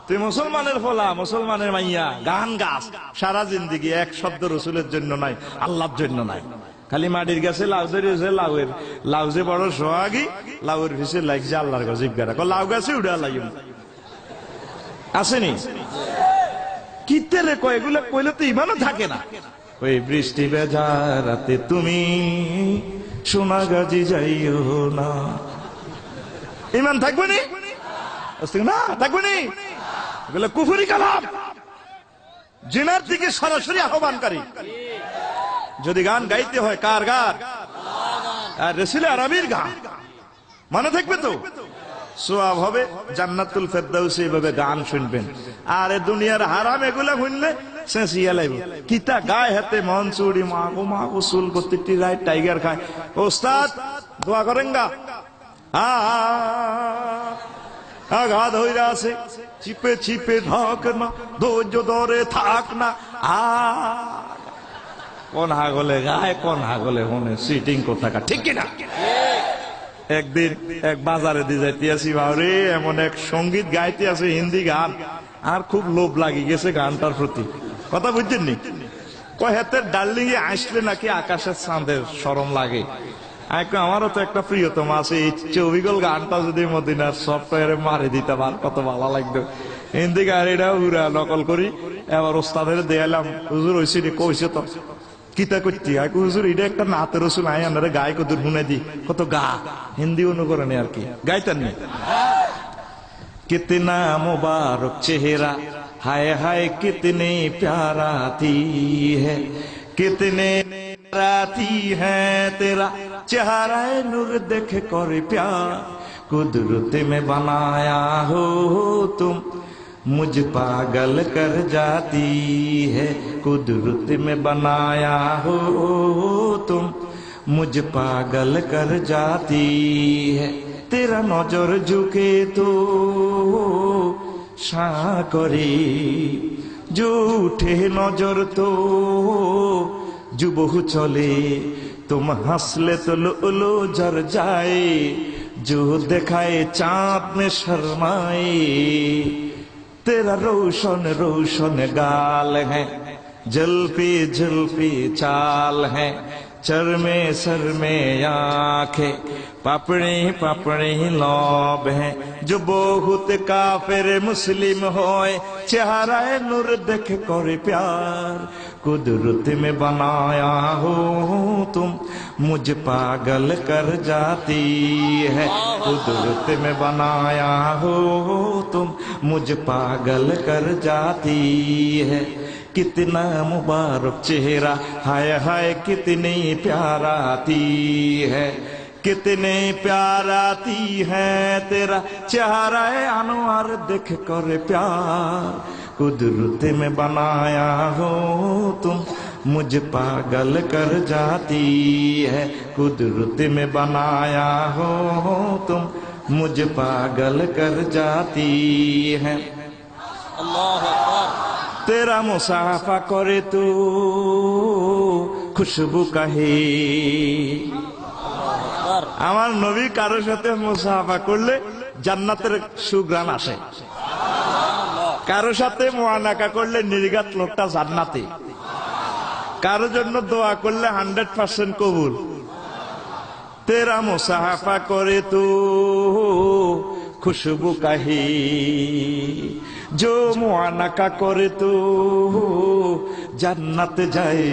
তুই মুসলমানের ফলা, মুসলমানের মাইয়া, গান গাছ সারা জিন্দিগি, এক শব্দ রসুলের জন্য নাই, আল্লাহর জন্য নাই। খালি মাটির গাছে লাউ ধরেছে, লাউ যে বড় সোহাগী, লাউয়ের ভিসে লাগছে আল্লাহর গজিব গারা, লাউ গাছে উড়া লাগিম আসেনি কিতে রে কয়, এগুলো কইলে তো ইমানও থাকে না। ওই বৃষ্টি ভেজা রাতে তুমি সোনাগাজী যাইও না, ইমান থাকবে নি না, থাকবে নি, এগুলো কুফরি কালাম, জিনার দিকে সরাসরি আহ্বানকারী। যদি গান গাইতে হয় কার গান? আর রাসূলে আরাবির গান, মনে থাকবে তো, সওয়াব হবে। জান্নাতুল ফেরদাউসে এইভাবে গান শুনবেন। আর এ দুনিয়ার হারাম এগুলা শুনলে শেষিয়া লাগবে। কিতা গায়ে হাতে মন চুড়ি মাগো মাগো চুল প্রত্যেকটি রায় টাইগার খায়। ওস্তাদ দোয়া করেন গা, আঘাত হইরা আছে, চিপে চিপে ঢাক না, ধৈর্য ধরে থাক না। কোন হাগলে গায়, কোন হাগলে হনে, সিটিং কোথাকার, ঠিক কিনা? একদিন এক বাজারে দিয়ে যাইতে আসি, বাবরে এমন এক সঙ্গীত গাইতে আছে, হিন্দি গান, আর খুব লোভ লাগি গেছে গানটার প্রতি। কথা বুঝছেন নি? কয় হাতের ডার্লিং এ আসলে নাকি আকাশের চাঁদের শরম লাগে। আমারও তো একটা প্রিয়তম আছে, এই চবিগল গানটা যদি মদিনার সফটওয়্যারে মারি দিতে পার কত ভালো লাগতো। হিন্দি গান এটা উড়া নকল করি, এবার ওস্তাদের দেয়ালাম, হুজুর হয়েছে কইছে তো কিতা করছি, হুজুর এটা একটা নাতের রসুল, আই আনারে গায়ে কত শুনে দি, কত গা হিন্দি অনুকরণে আর কি গাইতেন নি। कितना मुबारक चेहरा, हाय हाय कितनी प्याराती है, कितने राती है तेरा चेहरा नूर देख कर प्यार, कुदरत में बनाया हो तुम मुझ पागल कर जाती है, कुदरत में बनाया हो तुम मुझ पागल कर जाती है, तेरा नजर झुके तो साकरे, जो उठे नजर तो जुबहु चले, तुम हंसले तो लो जर जाए, जो दिखाए चाँद में शर्माए, तेरा रोशन रोशन गाल है, जलपी जलपी चाल है, चरमे सर में आंखें, पापड़ी पापड़ी लौब है, जो बहुत काफिर मुस्लिम होए, चेहरा नूर देख कर प्यार, कुदरत में बनाया हो तुम मुझ पागल कर जाती है, कुदरत में बनाया हो तुम मुझ पागल कर जाती है, कितना मुबारक चेहरा, हाय हाय कितनी प्याराती है, कितने प्याराती है तेरा चेहरा अनवर देख कर प्यार, कुदरत में बनाया हो तुम मुझ पागल कर जाती है, कुदरत में बनाया हो तुम मुझ पागल कर जाती है। अल्लाह तेरा मुसाफा करे तो खुशबू कहे, আমার নবী কারোর সাথে মুসাফা করলে জান্নাতের সুঘ্রাণ আসে, কারোর সাথে মুআনাকা করলে নির্ঘাত লোকটা জান্নাতে, কারোর জন্য দোয়া করলে 100% কবুল। তেরা মুসাফা করে তো खुशबू कही, जो मुआनका करे तो जन्नत जाए,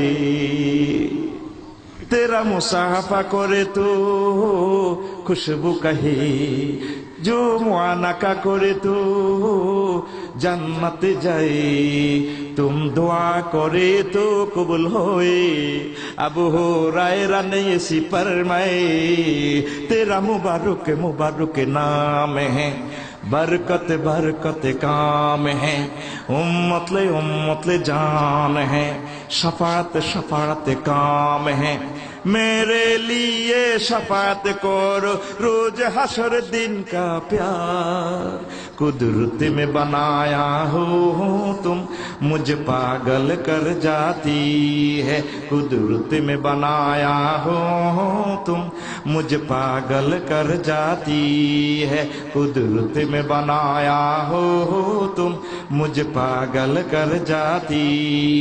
तेरा मुसाफा करे तो खुशबू कही, जो मुआनका करे तो जन्नत जाए, तुम दुआ करे तो कबूल होए, अबू हुरैरा ने ऐसी फरमाए, तेरा मुबारक मुबारक नाम है, बरकत बरकत काम है, उम्मत ले जान है, शफात शफात काम है, मेरे लिए शफात करो रोज हशर दिन का प्यार कुदरत में बनाया हो तुम मुझ पागल कर जाती है कुदरत में बनाया हो तुम मुझ पागल कर जाती है कुदरत में बनाया हो तुम मुझ पागल कर जाती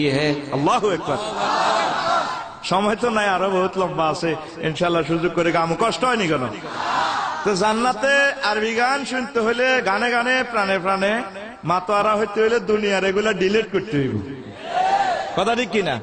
है अल्लाहु আকবার সময় তো নাই আরো বহুত লম্বা আছে ইনশাআল্লাহ সুযোগ করে গামু কষ্ট হয়নি কেন তো জান্নাতে আরবি গান শুনতে হলে গানে গানে প্রাণে প্রাণে মাতোয়ারা হইতে হলে দুনিয়ার এগুলা ডিলিট করতে হইব কথা ঠিক কিনা